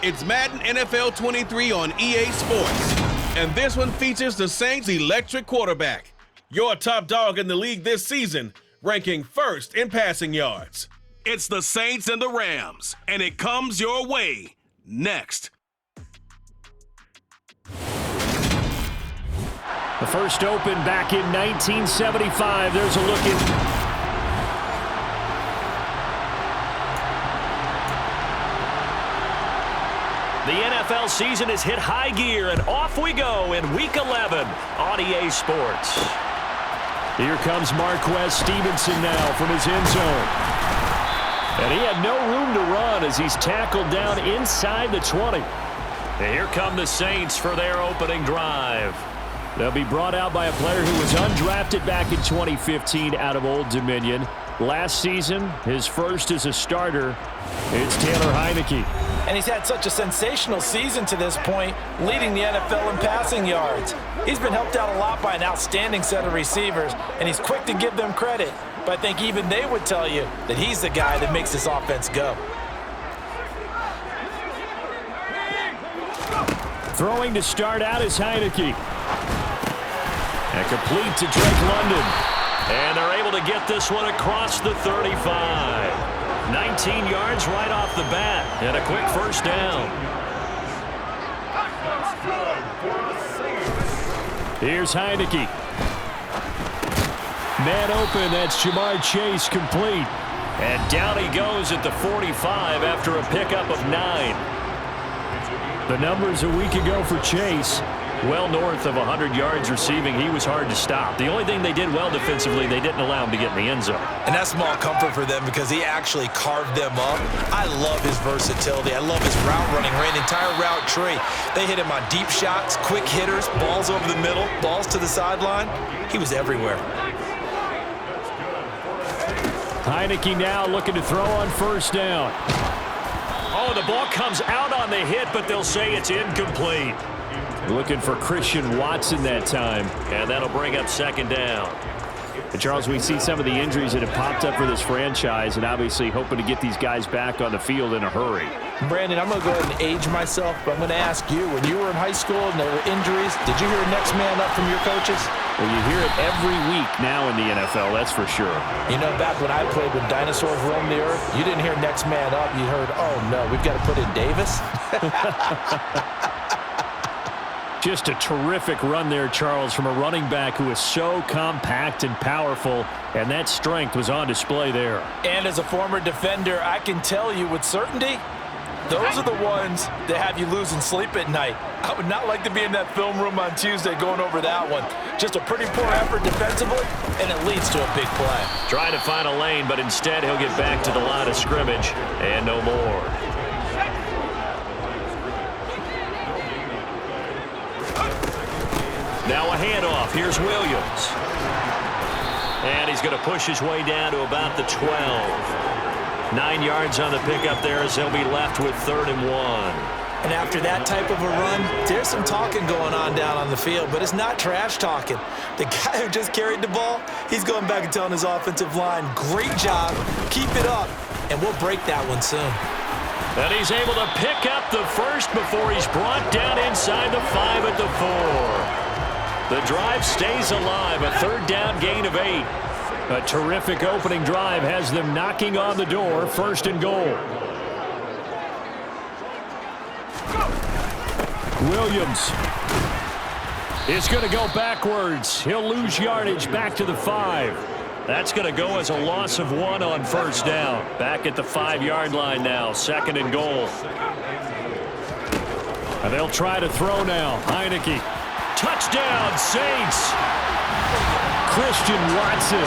It's Madden NFL 23 on EA Sports. And this one features the Saints' electric quarterback, your top dog in the league this season, ranking first in passing yards. It's the Saints and the Rams, and it comes your way next. The first open back in 1975. There's a look at... The NFL season has hit high gear, and off we go in Week 11 on EA Sports. Here comes Marquez Stevenson now from his end zone. And he had no room to run as he's tackled down inside the 20. And here come the Saints for their opening drive. They'll be brought out by a player who was undrafted back in 2015 out of Old Dominion. Last season, his first as a starter, it's Taylor Heineke. And he's had such a sensational season to this point, leading the NFL in passing yards. He's been helped out a lot by an outstanding set of receivers, and he's quick to give them credit. But I think even they would tell you that he's the guy that makes this offense go. Throwing to start out is Heineke. And complete to Drake London. And they're able to get this one across the 35. 19 yards right off the bat, and a quick first down. Here's Heineke. Man open, that's Jamar Chase complete. And down he goes at the 45 after a pickup of 9. The numbers a week ago for Chase, well north of 100 yards receiving. He was hard to stop. The only thing they did well defensively, they didn't allow him to get in the end zone. And that's small comfort for them because he actually carved them up. I love his versatility. I love his route running, ran the entire route tree. They hit him on deep shots, quick hitters, balls over the middle, balls to the sideline. He was everywhere. Heineke now looking to throw on first down. Oh, the ball comes out on the hit, but they'll say it's incomplete. Looking for Christian Watson that time, and that'll bring up second down. And Charles, we see some of the injuries that have popped up for this franchise, and obviously hoping to get these guys back on the field in a hurry. Brandon, I'm going to go ahead and age myself, but I'm going to ask you, when you were in high school and there were injuries, did you hear next man up from your coaches? Well, you hear it every week now in the NFL, that's for sure. You know, back when I played when dinosaurs roamed the earth, you didn't hear next man up. You heard, oh, no, we've got to put in Davis. Just a terrific run there, Charles, from a running back who is so compact and powerful, and that strength was on display there. And as a former defender, I can tell you with certainty, those are the ones that have you losing sleep at night. I would not like to be in that film room on Tuesday going over that one. Just a pretty poor effort defensively, and it leads to a big play. Trying to find a lane, but instead he'll get back to the line of scrimmage, and no more. Now a handoff. Here's Williams. And he's going to push his way down to about the 12. 9 yards on the pickup there as they'll be left with 3rd and 1. And after that type of a run, there's some talking going on down on the field, but it's not trash talking. The guy who just carried the ball, he's going back and telling his offensive line, great job, keep it up, and we'll break that one soon. And he's able to pick up the first before he's brought down inside the 5 at the 4. The drive stays alive, a 3rd down gain of 8. A terrific opening drive has them knocking on the door, 1st and goal. Williams is going to go backwards. He'll lose yardage back to the 5. That's going to go as a loss of 1 on 1st down. Back at the 5-yard line now, 2nd and goal. And they'll try to throw now. Heineke. Touchdown, Saints. Christian Watson,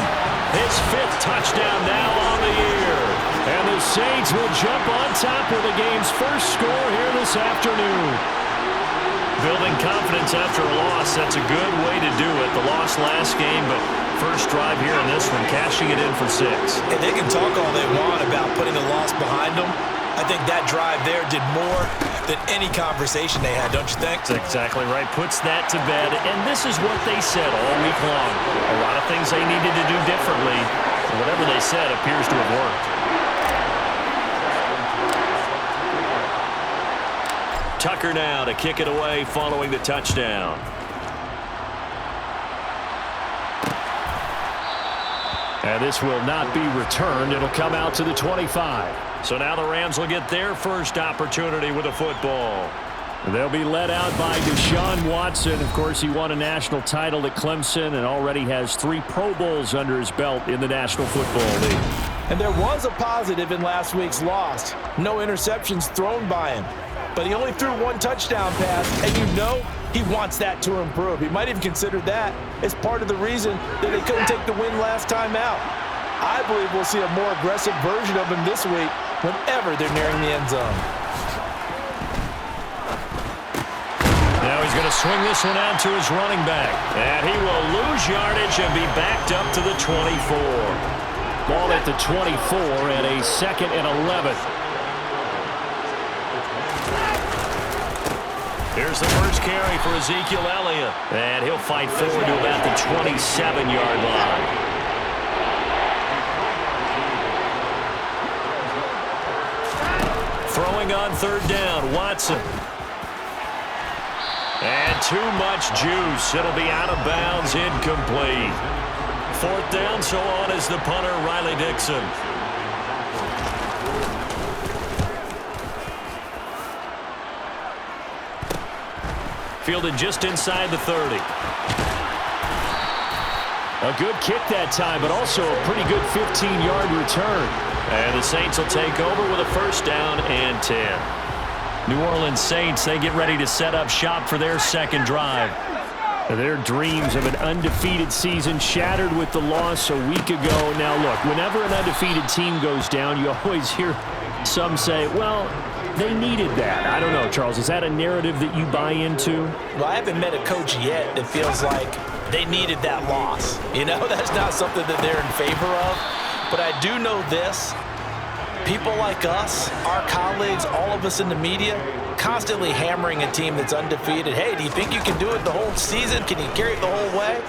his 5th touchdown now on the year. And the Saints will jump on top with the game's first score here this afternoon. Building confidence after a loss, that's a good way to do it. The loss last game, but first drive here in this one, cashing it in for 6. And they can talk all they want about putting a loss behind them. I think that drive there did more than any conversation they had, don't you think? That's exactly right. Puts that to bed. And this is what they said all week long. A lot of things they needed to do differently. And whatever they said appears to have worked. Tucker now to kick it away following the touchdown. And this will not be returned. It'll come out to the 25. So now the Rams will get their first opportunity with a football. They'll be led out by Deshaun Watson. Of course, he won a national title at Clemson and already has 3 Pro Bowls under his belt in the National Football League. And there was a positive in last week's loss. No interceptions thrown by him. But he only threw 1 touchdown pass, and you know he wants that to improve. He might even consider that as part of the reason that they couldn't take the win last time out. I believe we'll see a more aggressive version of him this week whenever they're nearing the end zone. Now he's going to swing this one out to his running back. And he will lose yardage and be backed up to the 24. Ball at the 24 at a 2nd and 11. Here's the first carry for Ezekiel Elliott. And he'll fight forward to about the 27-yard line. Throwing on 3rd down, Watson. And too much juice. It'll be out of bounds, incomplete. 4th down, so on is the punter, Riley Dixon. Fielded just inside the 30. A good kick that time, but also a pretty good 15-yard return. And the Saints will take over with a 1st down and 10. New Orleans Saints, they get ready to set up shop for their 2nd drive. Their dreams of an undefeated season shattered with the loss a week ago. Now, look, whenever an undefeated team goes down, you always hear some say, well, they needed that. I don't know, Charles. Is that a narrative that you buy into? Well, I haven't met a coach yet that feels like they needed that loss. You know, that's not something that they're in favor of. But I do know this. People like us, our colleagues, all of us in the media, constantly hammering a team that's undefeated. Hey, do you think you can do it the whole season? Can you carry it the whole way?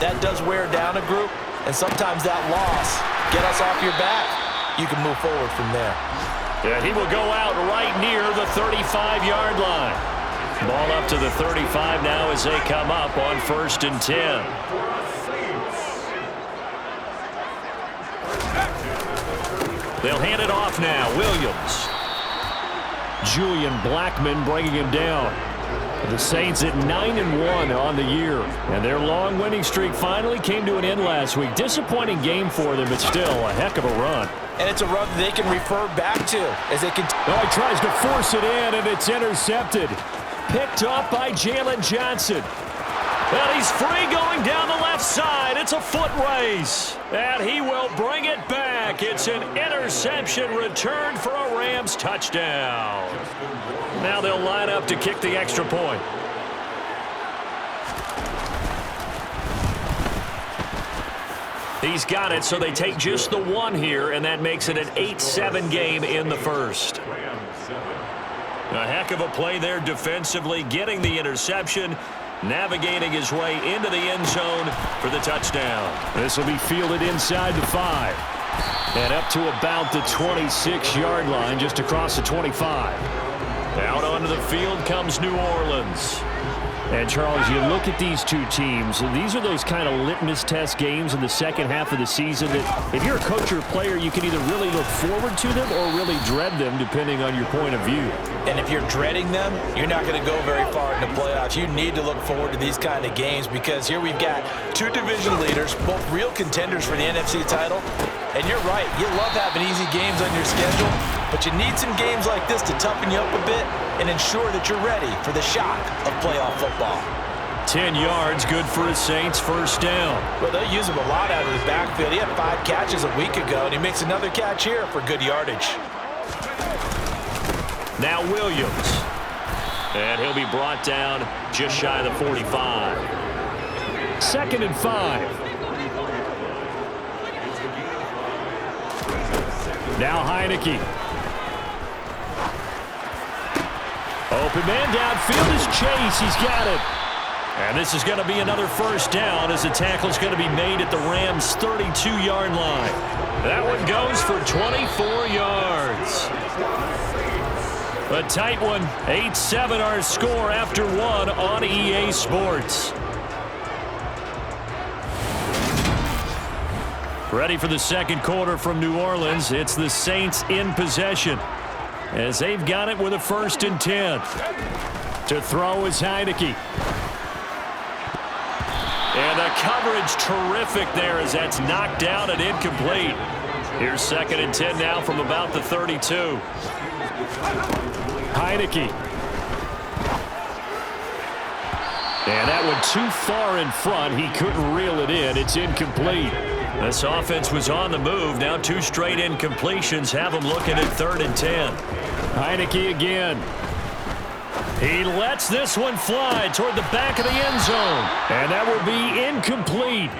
That does wear down a group. And sometimes that loss, get us off your back, you can move forward from there. And he will go out right near the 35-yard line. Ball up to the 35 now as they come up on 1st and 10. They'll hand it off now. Williams. Julian Blackmon bringing him down. The Saints at 9-1 on the year. And their long winning streak finally came to an end last week. Disappointing game for them, but still a heck of a run. And it's a run they can refer back to as they continue. Oh, he tries to force it in, and it's intercepted. Picked off by Jalen Johnson. And he's free going down the left side. It's a foot race. And he will bring it back. It's an interception returned for a Rams touchdown. Now they'll line up to kick the extra point. He's got it, so they take just the 1 here, and that makes it an 8-7 game in the 1st. A heck of a play there defensively, getting the interception, navigating his way into the end zone for the touchdown. This will be fielded inside the 5. And up to about the 26-yard line, just across the 25. Out onto the field comes New Orleans. And, Charles, you look at these two teams, and these are those kind of litmus test games in the second half of the season that if you're a coach or a player, you can either really look forward to them or really dread them, depending on your point of view. And if you're dreading them, you're not going to go very far in the playoffs. You need to look forward to these kind of games because here we've got 2 division leaders, both real contenders for the NFC title. And you're right, you love having easy games on your schedule, but you need some games like this to toughen you up a bit and ensure that you're ready for the shock of playoff football. 10 yards, good for his Saints, 1st down. Well, they'll use him a lot out of the backfield. He had 5 catches a week ago, and he makes another catch here for good yardage. Now Williams. And he'll be brought down just shy of the 45. 2nd and 5. Now Heineke. Open man downfield is Chase. He's got it. And this is going to be another 1st down as the tackle is going to be made at the Rams' 32-yard line. That one goes for 24 yards. A tight one. 8-7 our score after one on EA Sports. Ready for the second quarter from New Orleans. It's the Saints in possession as they've got it with a 1st and 10. To throw is Heineke. And the coverage terrific there as that's knocked down and incomplete. Here's 2nd and 10 now from about the 32. Heineke. And that one too far in front. He couldn't reel it in. It's incomplete. This offense was on the move. Now 2 straight incompletions have them looking at 3rd and 10. Heineke again. He lets this one fly toward the back of the end zone. And that will be incomplete.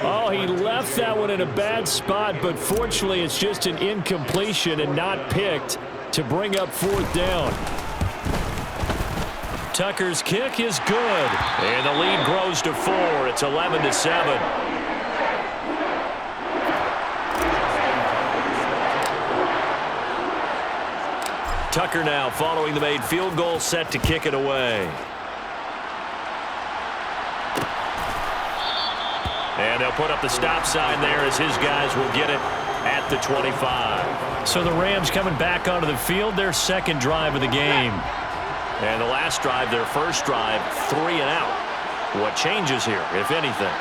Oh, he left that one in a bad spot, but fortunately it's just an incompletion and not picked to bring up 4th down. Tucker's kick is good. And the lead grows to 4. It's 11-7. Tucker now following the made field goal, set to kick it away. And they'll put up the stop sign there as his guys will get it at the 25. So the Rams coming back onto the field, their 2nd drive of the game. And the last drive, their 1st drive, 3 and out. What changes here, if anything?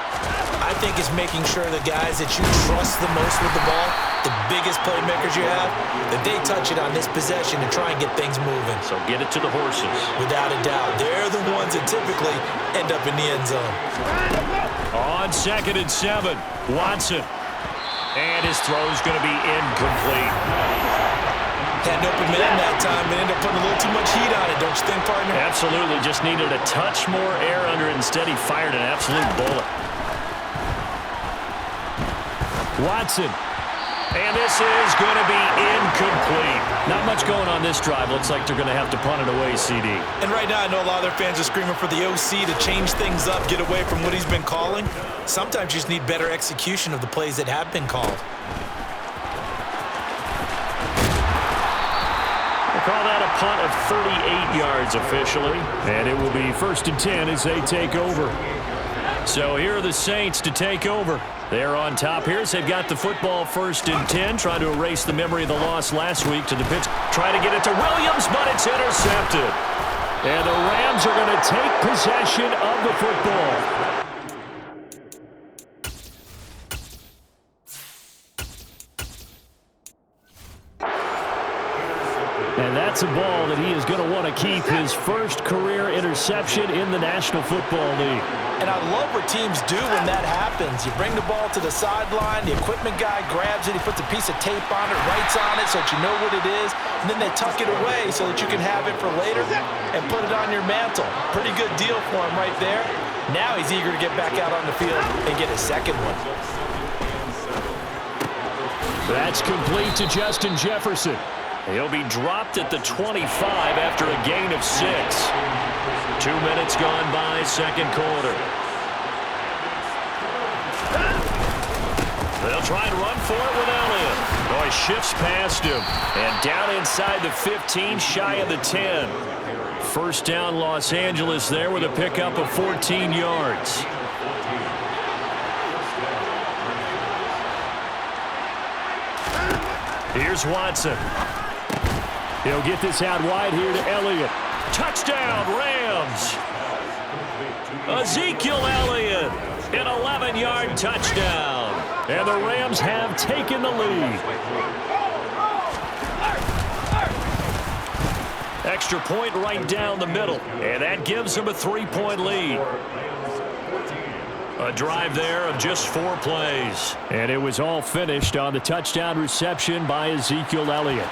I think it's making sure the guys that you trust the most with the ball, the biggest playmakers you have, that they touch it on this possession to try and get things moving. So get it to the horses. Without a doubt. They're the ones that typically end up in the end zone. On 2nd and 7, Watson. And his throw's going to be incomplete. Had an open man that time, but ended up putting a little too much heat on it, don't you think, partner? Absolutely. Just needed a touch more air under it. Instead, he fired an absolute bullet. Watson. And this is going to be incomplete. Not much going on this drive. Looks like they're going to have to punt it away, CD. And right now, I know a lot of their fans are screaming for the OC to change things up, get away from what he's been calling. Sometimes you just need better execution of the plays that have been called. Call that a punt of 38 yards officially. And it will be 1st and 10 as they take over. So here are the Saints to take over. They're on top here as they've got the football 1st and 10. Trying to erase the memory of the loss last week to the pitch. Try to get it to Williams, but it's intercepted. And the Rams are going to take possession of the football. And that's a ball that he is going to want to keep, his 1st career interception in the National Football League. And I love what teams do when that happens. You bring the ball to the sideline, the equipment guy grabs it, he puts a piece of tape on it, writes on it so that you know what it is, and then they tuck it away so that you can have it for later and put it on your mantle. Pretty good deal for him right there. Now he's eager to get back out on the field and get his 2nd one. That's complete to Justin Jefferson. He'll be dropped at the 25 after a gain of 6. 2 minutes gone by, 2nd quarter. They'll try and run for it with Elliott. Oh, he shifts past him. And down inside the 15, shy of the 10. 1st down, Los Angeles there with a pickup of 14 yards. Here's Watson. He'll get this out wide here to Elliott. Touchdown, Rams. Ezekiel Elliott, an 11-yard touchdown. And the Rams have taken the lead. Extra point right down the middle. And that gives them a 3-point lead. A drive there of just 4 plays. And it was all finished on the touchdown reception by Ezekiel Elliott.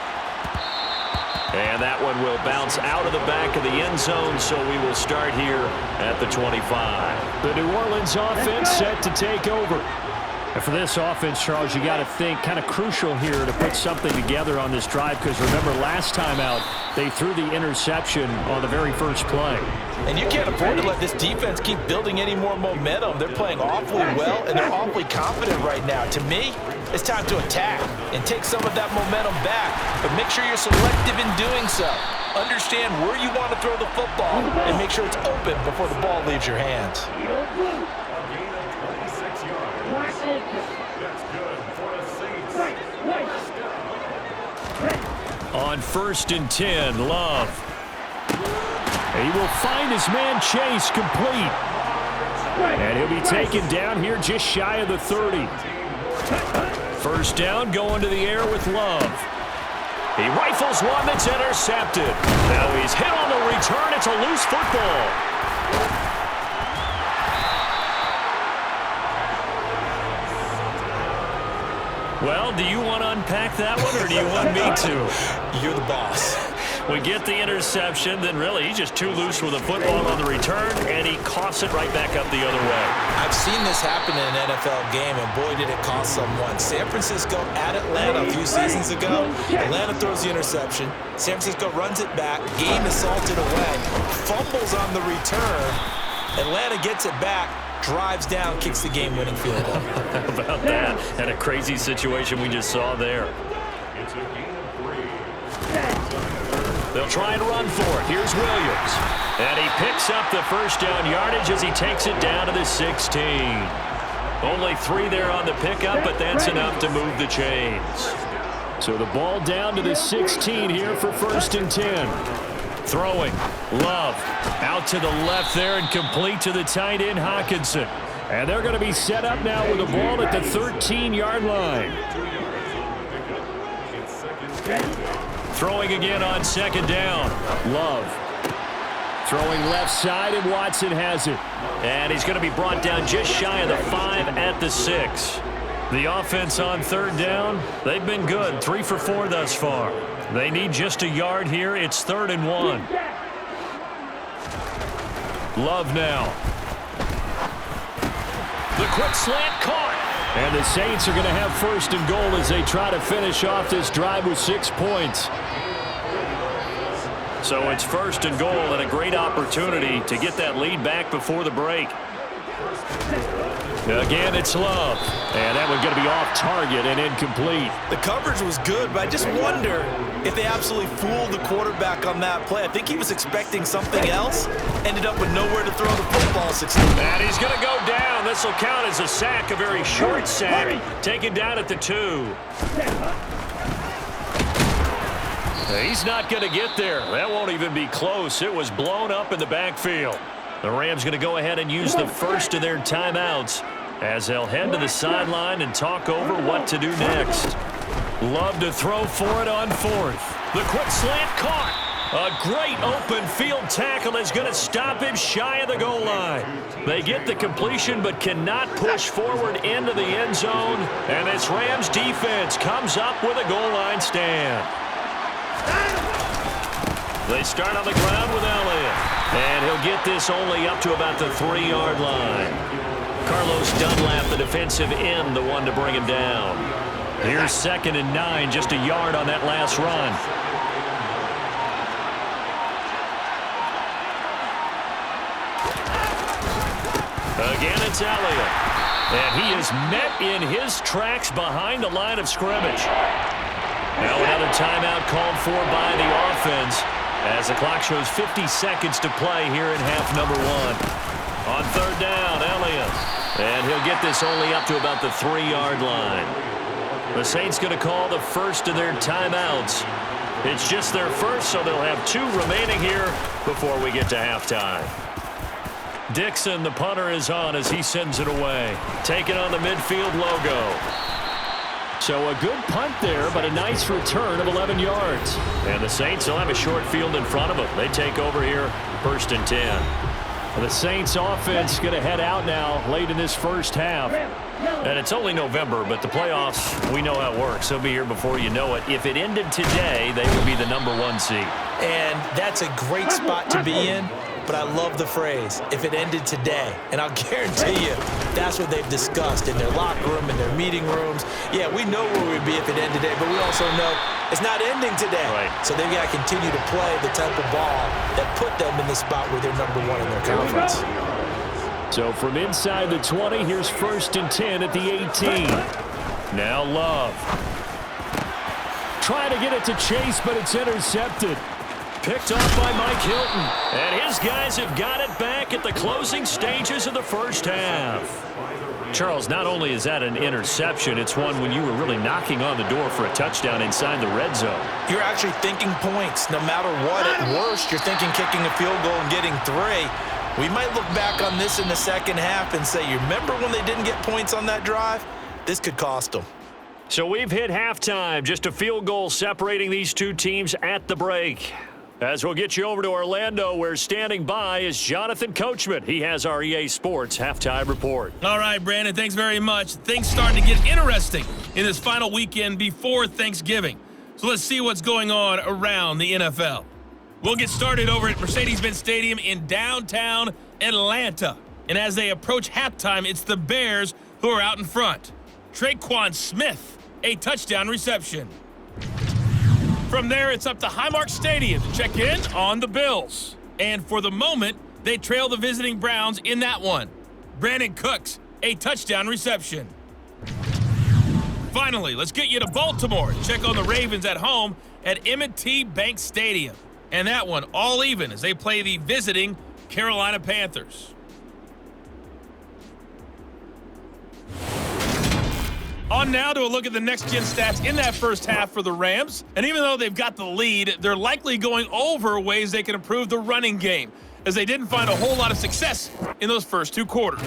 And that one will bounce out of the back of the end zone, so we will start here at the 25. The New Orleans offense set to take over. And for this offense, Charles, you got to think kind of crucial here to put something together on this drive, because remember last time out, they threw the interception on the very first play. And you can't afford to let this defense keep building any more momentum. They're playing awfully well, and they're awfully confident right now. To me, it's time to attack and take some of that momentum back, but make sure you're selective in doing so. understand where you want to throw the football and make sure it's open before the ball leaves your hands. On 1st and 10, Love. He will find his man Chase complete. And he'll be taken down here just shy of the 30. First down, going to the air with Love. He rifles one that's intercepted. Now he's hit on the return. It's a loose football. Well, do you want to unpack that one, or do you want me to? You're the boss. We get the interception, then really he's just too loose with the football on the return, and he coughs it right back up the other way. I've seen this happen in an NFL game, and boy, did it cost someone. San Francisco at Atlanta a few seasons ago. Atlanta throws the interception. San Francisco runs it back. Game is salted away. Fumbles on the return. Atlanta gets it back. Drives down, kicks the game-winning field goal. How about that? And a crazy situation we just saw there. They'll try and run for it. Here's Williams. And he picks up the first down yardage as he takes it down to the 16. Only 3 there on the pickup, but that's enough to move the chains. So the ball down to the 16 here for 1st and 10. Throwing. Love. Out to the left there and complete to the tight end, Hockenson. And they're going to be set up now with the ball at the 13-yard line. Throwing again on 2nd down. Love. Throwing left side, and Watson has it. And he's going to be brought down just shy of the 5 at the 6. The offense on 3rd down, they've been good. 3 for 4 thus far. They need just a yard here. It's 3rd and 1. Love now. The quick slant caught. And the Saints are going to have 1st and goal as they try to finish off this drive with 6 points. So it's 1st and goal, and a great opportunity to get that lead back before the break. Again, it's Love. And that one's going to be off target and incomplete. The coverage was good, but I just wonder if they absolutely fooled the quarterback on that play. I think he was expecting something else. Ended up with nowhere to throw the football. And he's going to go down. This will count as a sack, a very short sack. Taken down at the 2. He's not going to get there. That won't even be close. It was blown up in the backfield. The Rams going to go ahead and use the first of their timeouts as they'll head to the sideline and talk over what to do next. Love to throw for it on 4th. The quick slant caught. A great open field tackle is going to stop him shy of the goal line. They get the completion but cannot push forward into the end zone. And this Rams defense comes up with a goal line stand. They start on the ground with Elliott. And he'll get this only up to about the 3-yard line. Carlos Dunlap, the defensive end, the one to bring him down. Here's 2nd and 9, just a yard on that last run. Again, it's Elliott. And he is met in his tracks behind the line of scrimmage. Now another timeout called for by the offense as the clock shows 50 seconds to play here in half number 1. On 3rd down, Elliott. And he'll get this only up to about the 3-yard line. The Saints going to call the first of their timeouts. It's just their first, so they'll have 2 remaining here before we get to halftime. Dixon, the punter, is on as he sends it away. Taking on the midfield logo. So a good punt there, but a nice return of 11 yards. And the Saints will have a short field in front of them. They take over here, 1st and 10. The Saints offense going to head out now late in this first half. And it's only November, but the playoffs, we know how it works. They'll be here before you know it. If it ended today, they would be the number 1 seed. And that's a great spot to be in. But I love the phrase, if it ended today. And I'll guarantee you, that's what they've discussed in their locker room, in their meeting rooms. Yeah, we know where we'd be if it ended today, but we also know it's not ending today. Right. So they've got to continue to play the type of ball that put them in the spot where they're number 1 in their conference. So from inside the 20, here's 1st and 10 at the 18. Now Love. Trying to get it to Chase, but it's intercepted. picked off by Mike Hilton. And his guys have got it back at the closing stages of the first half. Charles, not only is that an interception, it's one when you were really knocking on the door for a touchdown inside the red zone. You're actually thinking points. No matter what, at worst, you're thinking kicking a field goal and getting 3. We might look back on this in the second half and say, you remember when they didn't get points on that drive? This could cost them. So we've hit halftime, just a field goal separating these two teams at the break. As we'll get you over to Orlando, where standing by is Jonathan Coachman. He has our EA Sports halftime report. All right, Brandon, thanks very much. Things starting to get interesting in this final weekend before Thanksgiving. So let's see what's going on around the NFL. We'll get started over at Mercedes-Benz Stadium in downtown Atlanta. And as they approach halftime, it's the Bears who are out in front. Traquan Smith, a touchdown reception. From there, it's up to Highmark Stadium to check in on the Bills. And for the moment, they trail the visiting Browns in that one. Brandon Cooks, a touchdown reception. Finally, let's get you to Baltimore to check on the Ravens at home at M&T Bank Stadium. And that one all even as they play the visiting Carolina Panthers. On now to a look at the next-gen stats in that first half for the Rams. And even though they've got the lead, they're likely going over ways they can improve the running game, as they didn't find a whole lot of success in those first 2 quarters.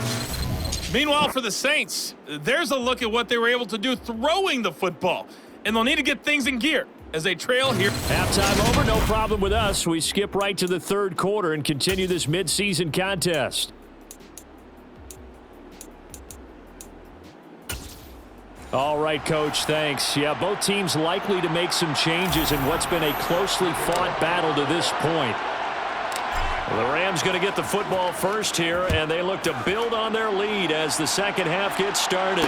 Meanwhile, for the Saints, there's a look at what they were able to do throwing the football. And they'll need to get things in gear as they trail here. Halftime over, no problem with us. We skip right to the third quarter and continue this midseason contest. All right, Coach, thanks. Yeah, both teams likely to make some changes in what's been a closely fought battle to this point. Well, the Rams going to get the football first here, and they look to build on their lead as the second half gets started.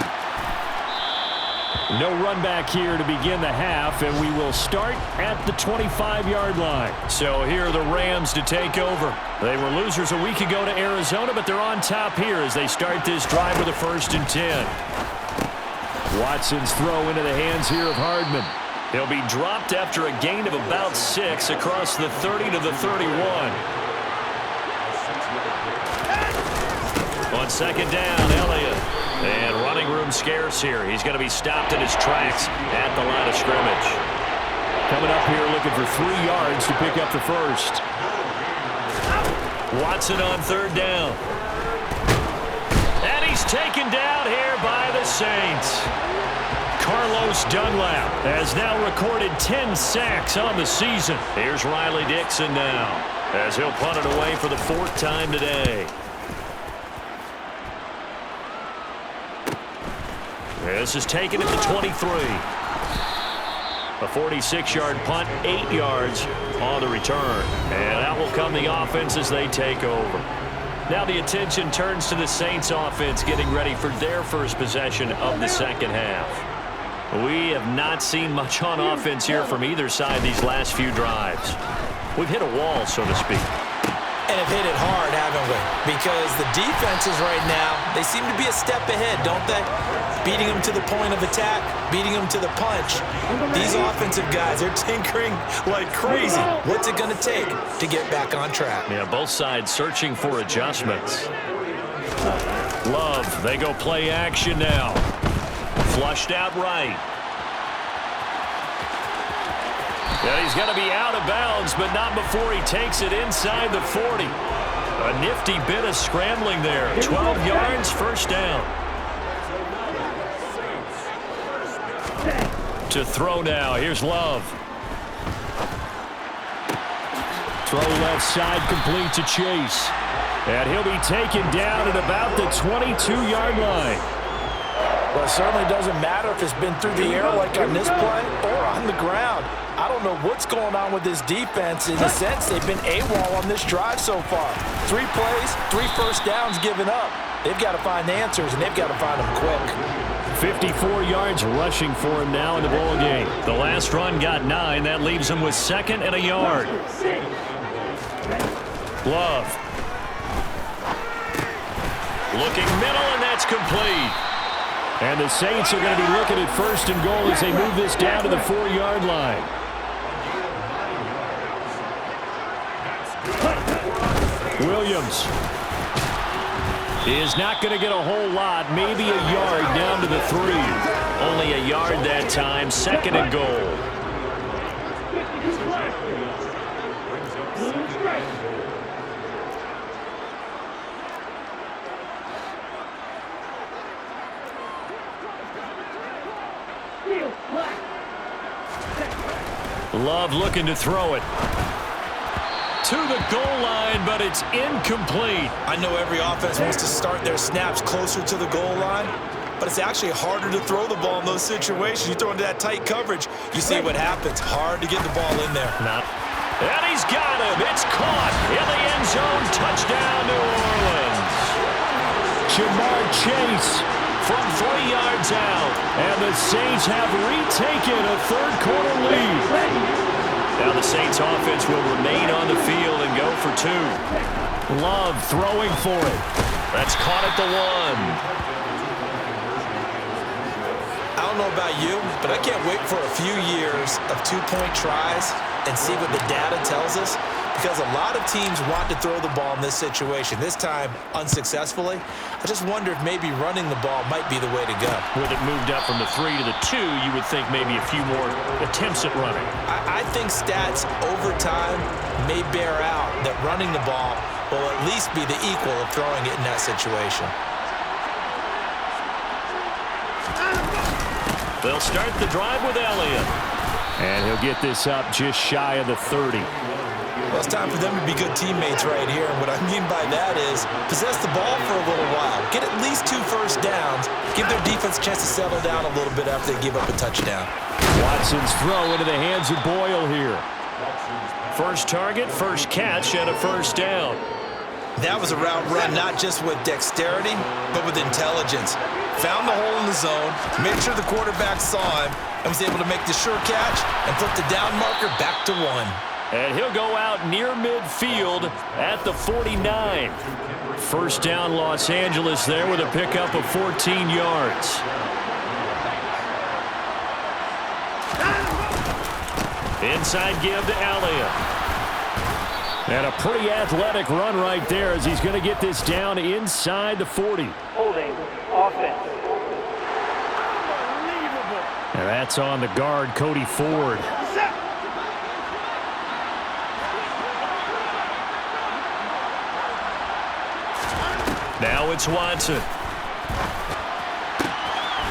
No run back here to begin the half, and we will start at the 25-yard line. So here are the Rams to take over. They were losers a week ago to Arizona, but they're on top here as they start this drive with a 1st and 10. Watson's throw into the hands here of Hardman. He'll be dropped after a gain of about 6 across the 30 to the 31. On second down, Elliott. And running room scarce here. He's going to be stopped in his tracks at the line of scrimmage. Coming up here looking for 3 yards to pick up the first. Watson on 3rd down. And he's taken down here by the Saints. Carlos Dunlap has now recorded 10 sacks on the season. Here's Riley Dixon now as he'll punt it away for the 4th time today. This is taken at the 23. A 46-yard punt, 8 yards on the return. And out will come the offense as they take over. Now the attention turns to the Saints offense getting ready for their first possession of the second half. We have not seen much on offense here from either side these last few drives. We've hit a wall, so to speak. And have hit it hard, haven't we? Because the defenses right now, they seem to be a step ahead, don't they? Beating them to the point of attack, beating them to the punch. These offensive guys, they're tinkering like crazy. What's it going to take to get back on track? Yeah, both sides searching for adjustments. Love, they go play action now. Flushed out right. Yeah, he's going to be out of bounds, but not before he takes it inside the 40. A nifty bit of scrambling there. 12 yards, 1st down. To throw now. Here's Love. Throw left side complete to Chase. And he'll be taken down at about the 22-yard line. Well, it certainly doesn't matter if it's been through the air like on this play or on the ground. I don't know what's going on with this defense. In a sense, they've been AWOL on this drive so far. 3 plays, 3 first downs given up. They've got to find answers, and they've got to find them quick. 54 yards rushing for him now in the ball game. The last run got 9. That leaves him with 2nd and a yard. Love. Looking middle, and that's complete. And the Saints are going to be looking at 1st and goal as they move this down to the 4-yard line. Williams is not going to get a whole lot, maybe a yard down to the 3. Only a yard that time, 2nd and goal. Love looking to throw it to the goal line, but it's incomplete. I know every offense wants to start their snaps closer to the goal line, but it's actually harder to throw the ball in those situations. You throw into that tight coverage, you see what happens. Hard to get the ball in there. And he's got him. It's caught in the end zone. Touchdown, New Orleans. Jamar Chase from 3 yards out, and the Saints have retaken a third-quarter lead. Now the Saints offense will remain on the field and go for 2. Love throwing for it. That's caught at the 1. I don't know about you, but I can't wait for a few years of 2-point tries and see what the data tells us, because a lot of teams want to throw the ball in this situation. This time, unsuccessfully. I just wonder if maybe running the ball might be the way to go. With it moved up from the 3 to the 2, you would think maybe a few more attempts at running. I think stats over time may bear out that running the ball will at least be the equal of throwing it in that situation. They'll start the drive with Elliott. And he'll get this up just shy of the 30. Well, it's time for them to be good teammates right here. And what I mean by that is possess the ball for a little while. Get at least 2 first downs. Give their defense a chance to settle down a little bit after they give up a touchdown. Watson's throw into the hands of Boyle here. First target, first catch, and a first down. That was a route run not just with dexterity, but with intelligence. Found the hole in the zone, made sure the quarterback saw him, and was able to make the sure catch and put the down marker back to 1. And he'll go out near midfield at the 49. First down, Los Angeles there with a pickup of 14 yards. Inside give to Elliott. And a pretty athletic run right there as he's going to get this down inside the 40. Holding offense. And that's on the guard, Cody Ford. Now it's Watson.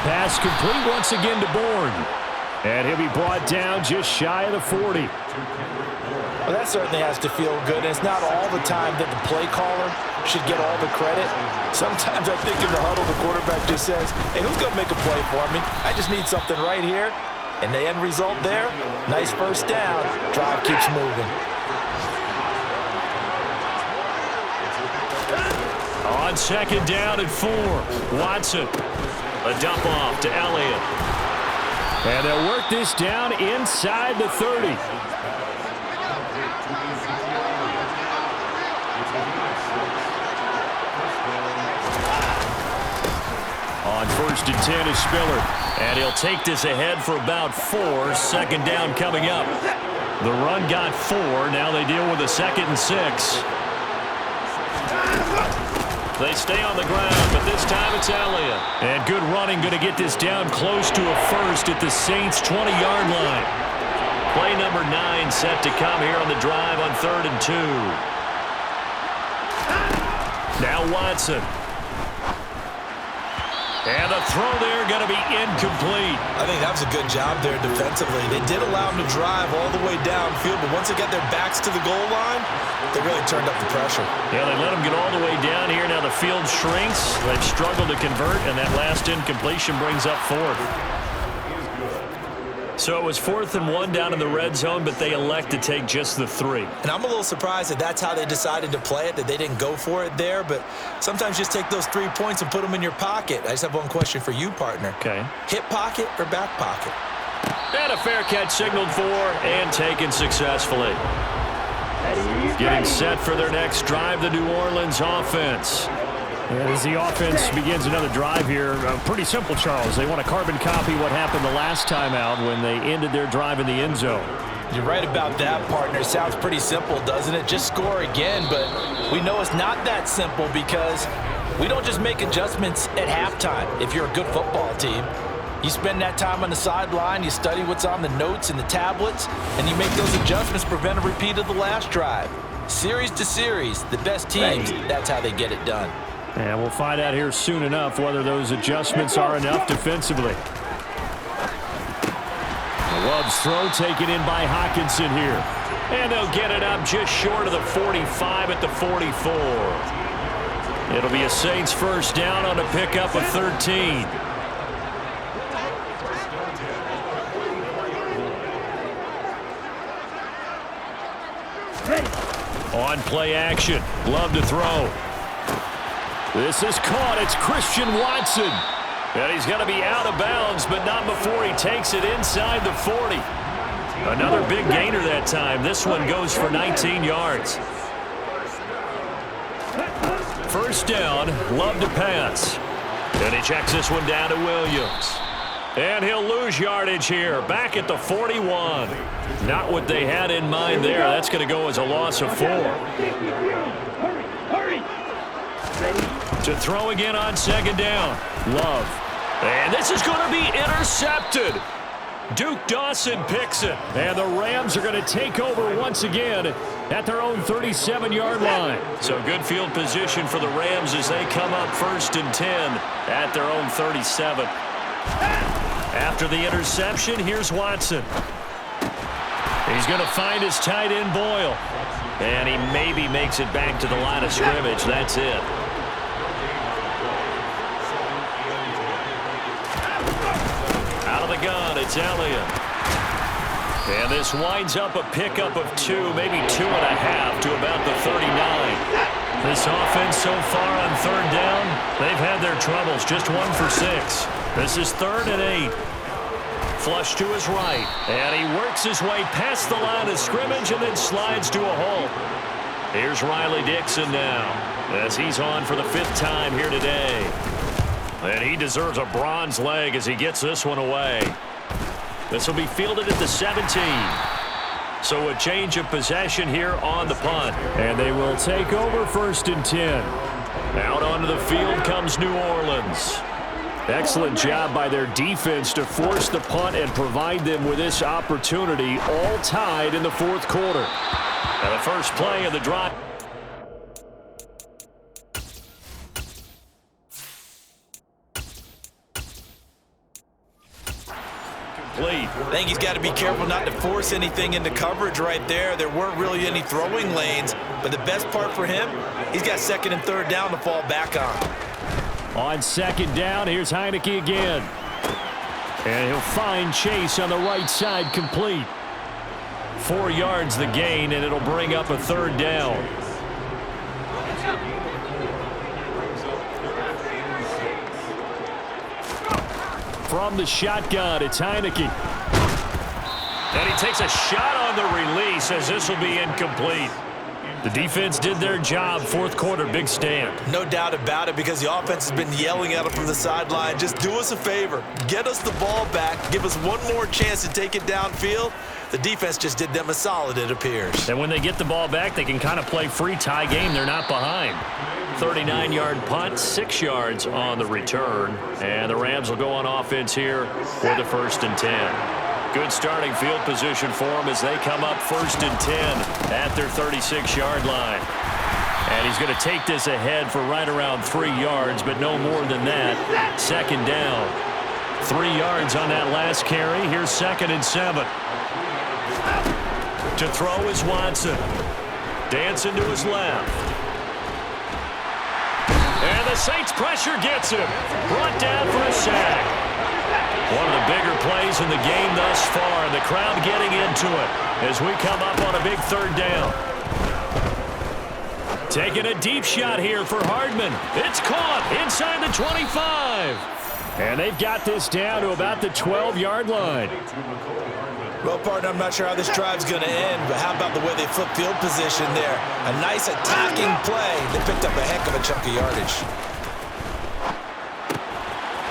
Pass complete once again to Bourne. And he'll be brought down just shy of the 40. Well, that certainly has to feel good. And it's not all the time that the play caller should get all the credit. Sometimes I think in the huddle, the quarterback just says, hey, who's going to make a play for me? I just need something right here. And the end result there, nice first down. Drive keeps moving. On second down and 4, Watson. A dump off to Elliott. And they'll work this down inside the 30. On first and 10 is Spiller. And he'll take this ahead for about 4. Second down coming up. The run got 4. Now they deal with a 2nd and 6. They stay on the ground, but this time it's Elliott. And good running, going to get this down close to a first at the Saints' 20-yard line. Play number 9 set to come here on the drive on 3rd and 2. Now Watson. And the throw there going to be incomplete. I think that was a good job there defensively. They did allow them to drive all the way downfield, but once they got their backs to the goal line, they really turned up the pressure. Yeah, they let them get all the way down here. Now the field shrinks. They've struggled to convert, and that last incompletion brings up 4th. So it was 4th and 1 down in the red zone, but they elect to take just the 3. And I'm a little surprised that that's how they decided to play it, that they didn't go for it there. But sometimes just take those 3 points and put them in your pocket. I just have one question for you, partner. Okay. Hip pocket or back pocket? And a fair catch signaled for and taken successfully. Getting set for their next drive, the New Orleans offense. As the offense begins another drive here, pretty simple, Charles. They want to carbon copy what happened the last time out when they ended their drive in the end zone. You're right about that, partner. Sounds pretty simple, doesn't it? Just score again, but we know it's not that simple because we don't just make adjustments at halftime if you're a good football team. You spend that time on the sideline, you study what's on the notes and the tablets, and you make those adjustments to prevent a repeat of the last drive. Series to series, the best teams, that's how they get it done. And we'll find out here soon enough whether those adjustments are enough defensively. Love's throw taken in by Hawkinson here. And they'll get it up just short of the 45 at the 44. It'll be a Saints first down on a pickup of 13. On play action, Love to throw. This is caught. It's Christian Watson. And he's going to be out of bounds, but not before he takes it inside the 40. Another big gainer that time. This one goes for 19 yards. First down, Love to pass. And he checks this one down to Williams. And he'll lose yardage here, back at the 41. Not what they had in mind there. That's going to go as a loss of 4. To throw again on second down, Love. And this is going to be intercepted. Duke Dawson picks it. And the Rams are going to take over once again at their own 37-yard line. So good field position for the Rams as they come up first and 10 at their own 37. After the interception, here's Watson. He's going to find his tight end, Boyle. And he maybe makes it back to the line of scrimmage. That's it. Out of the gun, it's Elliott. And this winds up a pickup of 2, maybe 2.5 to about the 39. This offense so far on third down, they've had their troubles. Just 1 for 6. This is 3rd and 8. Flush to his right. And he works his way past the line of scrimmage and then slides to a halt. Here's Riley Dixon now as he's on for the 5th time here today. And he deserves a bronze leg as he gets this one away. This will be fielded at the 17. So a change of possession here on the punt. And they will take over 1st and 10. Out onto the field comes New Orleans. Excellent job by their defense to force the punt and provide them with this opportunity, all tied in the 4th quarter. And the first play of the drive. I think he's got to be careful not to force anything into coverage right there. There weren't really any throwing lanes, but the best part for him, he's got 2nd and 3rd down to fall back on. On 2nd down, here's Heineke again. And he'll find Chase on the right side complete. 4 yards the gain, and it'll bring up a 3rd down. From the shotgun, it's Heineke. And he takes a shot on the release as this will be incomplete. The defense did their job. 4th quarter, big stand. No doubt about it, because the offense has been yelling at him from the sideline. Just do us a favor. Get us the ball back. Give us one more chance to take it downfield. The defense just did them a solid, it appears. And when they get the ball back, they can kind of play free tie game. They're not behind. 39-yard punt, 6 yards on the return. And the Rams will go on offense here for the 1st and 10. Good starting field position for them as they come up 1st and 10 at their 36-yard line. And he's going to take this ahead for right around 3 yards, but no more than that. 2nd down. 3 yards on that last carry. Here's 2nd and 7. To throw is Watson. Dancing to his left. And the Saints pressure gets him. Brought down for a sack. One of the bigger plays in the game thus far, and the crowd getting into it as we come up on a big 3rd down. Taking a deep shot here for Hardman. It's caught inside the 25. And they've got this down to about the 12-yard line. Well, partner, I'm not sure how this drive's going to end, but how about the way they flip field position there? A nice attacking play. They picked up a heck of a chunk of yardage.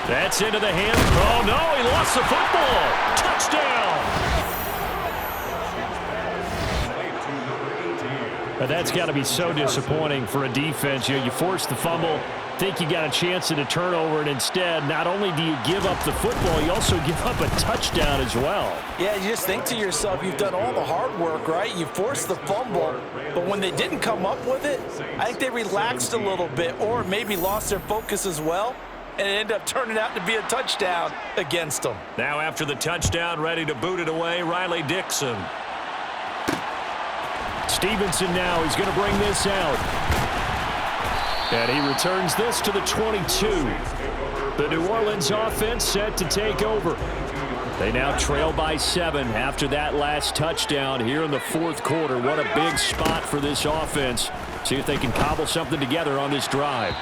That's into the hand. Oh, no, he lost the football. Touchdown. But that's got to be so disappointing for a defense. You force the fumble, think you got a chance at a turnover, and instead, not only do you give up the football, you also give up a touchdown as well. Yeah, you just think to yourself, you've done all the hard work, right? You forced the fumble, but when they didn't come up with it, I think they relaxed a little bit or maybe lost their focus as well, and it ended up turning out to be a touchdown against them. Now after the touchdown, ready to boot it away, Riley Dixon. Stevenson now, he's going to bring this out. And he returns this to the 22. The New Orleans offense set to take over. They now trail by 7 after that last touchdown here in the fourth quarter. What a big spot for this offense. See if they can cobble something together on this drive.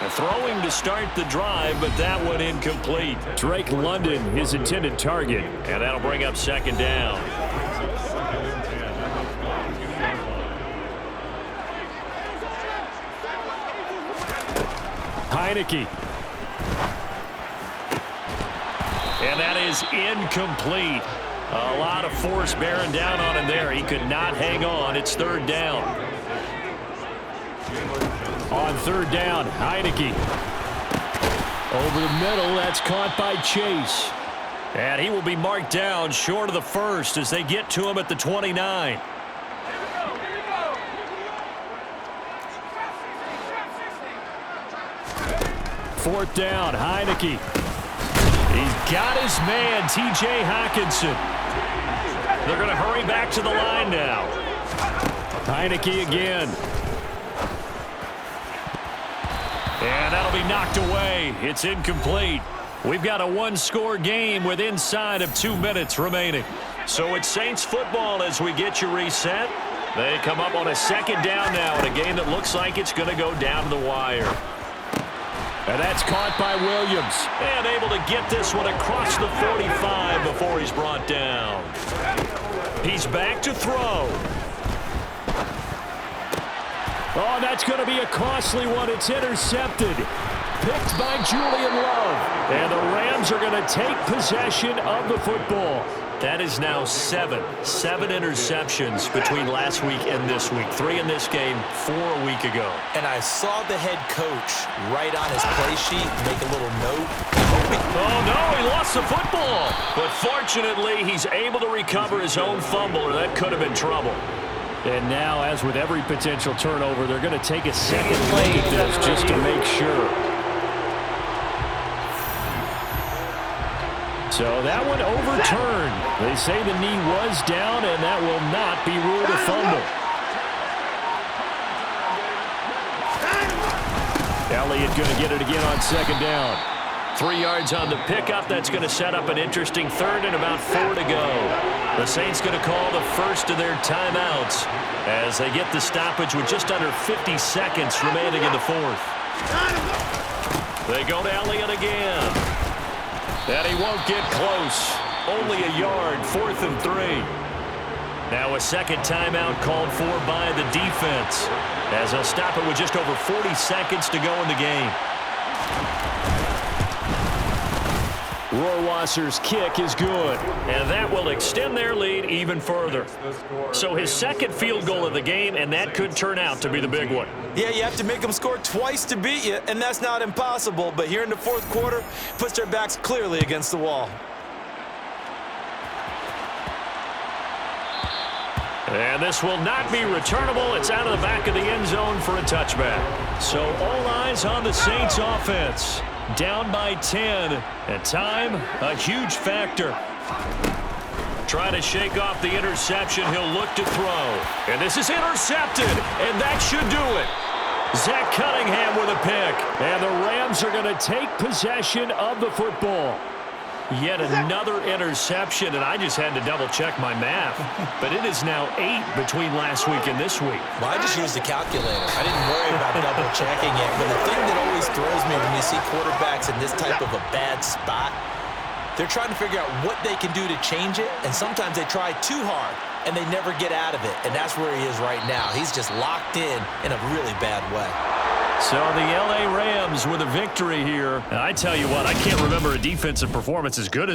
A throwing to start the drive, but that one incomplete. Drake London, his intended target, and that'll bring up second down. Heineke. And that is incomplete. A lot of force bearing down on him there. He could not hang on. It's third down. On third down, Heineke. Over the middle, that's caught by Chase. And he will be marked down short of the first as they get to him at the 29. Fourth down, Heineke. He's got his man, T.J. Hockenson. They're going to hurry back to the line now. Heineke again. And that'll be knocked away. It's incomplete. We've got a one-score game with inside of 2 minutes remaining. So it's Saints football as we get you reset. They come up on a second down now in a game that looks like it's going to go down to the wire. And that's caught by Williams. And able to get this one across the 45 before he's brought down. He's back to throw. Oh, that's going to be a costly one. It's intercepted. Picked by Julian Love. And the Rams are going to take possession of the football. That is now 7 interceptions between last week and this week. 3 in this game, 4 a week ago. And I saw the head coach write on his play sheet, make a little note. Oh, no, he lost the football. But fortunately, he's able to recover his own fumble, or that could have been trouble. And now, as with every potential turnover, they're going to take a second look at this just to make sure. So that one overturned. They say the knee was down, and that will not be ruled a fumble. Elliott going to get it again on second down. 3 yards on the pickup. That's going to set up an interesting third and about 4 to go. The Saints going to call the first of their timeouts as they get the stoppage with just under 50 seconds remaining in the fourth. They go to Elliott again. And he won't get close. Only a yard, 4th and 3. Now a second timeout called for by the defense as they'll stop it with just over 40 seconds to go in the game. Rohrwasser's kick is good, and that will extend their lead even further. So his second field goal of the game, and that could turn out to be the big one. Yeah, you have to make them score twice to beat you, and that's not impossible. But here in the fourth quarter, puts their backs clearly against the wall. And this will not be returnable. It's out of the back of the end zone for a touchback. So all eyes on the Saints offense. Down by 10, and time, a huge factor. Trying to shake off the interception, he'll look to throw. And this is intercepted, and that should do it. Zach Cunningham with a pick, and the Rams are going to take possession of the football. Yet another interception, and I just had to double-check my math. But it is now 8 between last week and this week. Well, I just used the calculator. I didn't worry about double-checking it. But the thing that always throws me when you see quarterbacks in this type of a bad spot, they're trying to figure out what they can do to change it, and sometimes they try too hard, and they never get out of it. And that's where he is right now. He's just locked in a really bad way. So the L.A. Rams with a victory here. And I tell you what, I can't remember a defensive performance as good as